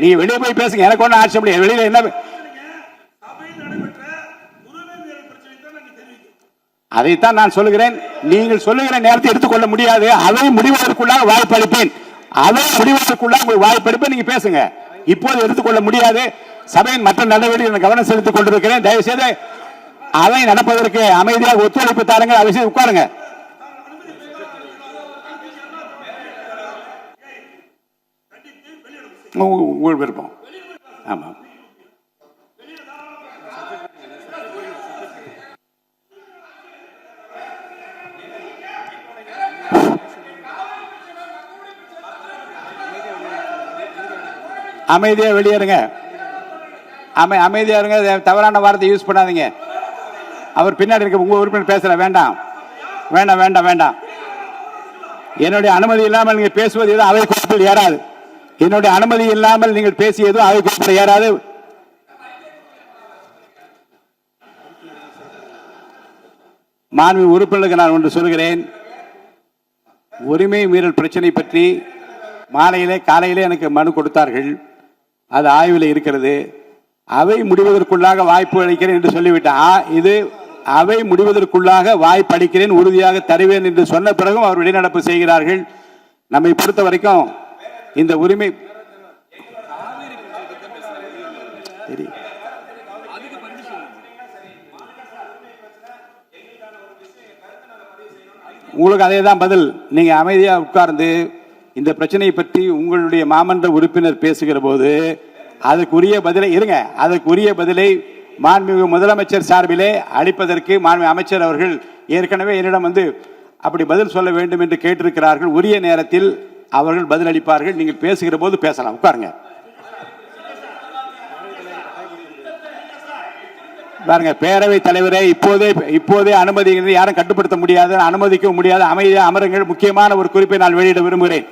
நீங்க வெளியே போய் பேசுங்க, எனக்கு ஒன்றும் ஆட்சி முடியாது. வெளியில என்ன அதைத்தான் நான் சொல்லுகிறேன். நீங்கள் சொல்லுகிற நேரத்தை எடுத்துக்கொள்ள முடியாது. அதை முடிவதற்குள்ளாக வாய்ப்பு அளிப்பேன். அதை முடிவதற்குள்ளாக உங்களுக்கு வாய்ப்பு அளிப்பேன். நீங்க பேசுங்க. இப்போது எடுத்துக்கொள்ள முடியாது. சபையின் மற்ற நடவடிக்கைகள் கவனம் செலுத்திக் கொண்டிருக்கிறேன். தயவு செய்து அதை நடப்பதற்கு அமைதியாக ஒத்துழைப்பு தாருங்கள். அதை செய்து உட்காருங்க. உங்கள் விருப்பம். ஆமாம். அமைதியா வெளியேறுங்க. அமைதியா இருங்க. தவறான வார்த்தை யூஸ் பண்ணாதீங்க. அவர் பின்னாடி இருக்க உங்க உறுப்பினர் பேசல. வேண்டாம் வேண்டாம் வேண்டாம் வேண்டாம். என்னுடைய அனுமதி இல்லாமல் நீங்க பேசுவது எதுவும் அவை குறிப்பில் ஏறாது. என்னுடைய அனுமதி இல்லாமல் நீங்கள் பேசியதும் அவை குறிப்பில் ஏறாது. மாண்பு உறுப்பினருக்கு நான் ஒன்று சொல்கிறேன். உரிமை மீறல் பிரச்சனை பற்றி மாலையிலே காலையிலே எனக்கு மனு கொடுத்தார்கள். அது ஆய்வில் இருக்கிறது. அவை முடிவதற்குள்ளாக வாய்ப்பு அளிக்கிறேன் என்று சொல்லிவிட்டேன். இது அவை முடிவதற்குள்ளாக வாய்ப்பு அளிக்கிறேன், உறுதியாக தருவேன் என்று சொன்ன பிறகும் அவர் வெளிநடப்பு செய்கிறார்கள். நம்மை பொறுத்த வரைக்கும் இந்த உரிமை உங்களுக்கு அதே தான் பதில். நீங்க அமைதியா உட்கார்ந்து இந்த பிரச்சனையை பற்றி உங்களுடைய மாமன்ற உறுப்பினர் பேசுகிற போது அதுக்குரிய பதிலை இருங்க. அதுக்குரிய பதிலை மாண்புமிகு முதலமைச்சர் சார்பிலே அளிப்பதற்கு மாண்புமிகு அமைச்சர் அவர்கள் ஏற்கனவே என்னிடம் வந்து அப்படி பதில் சொல்ல வேண்டும் என்று கேட்டிருக்கிறார்கள். உரிய நேரத்தில் அவர்கள் பதில் அளிப்பார்கள். நீங்கள் பேசுகிற போது பேசலாம். உட்காருங்க. பாருங்க, பேரவைத் தலைவரை இப்போதே அனுமதி யாரும் கட்டுப்படுத்த முடியாது, அனுமதிக்க முடியாது. அமைதியாக அமருங்கள். முக்கியமான ஒரு குறிப்பை நான் வெளியிட விரும்புகிறேன்.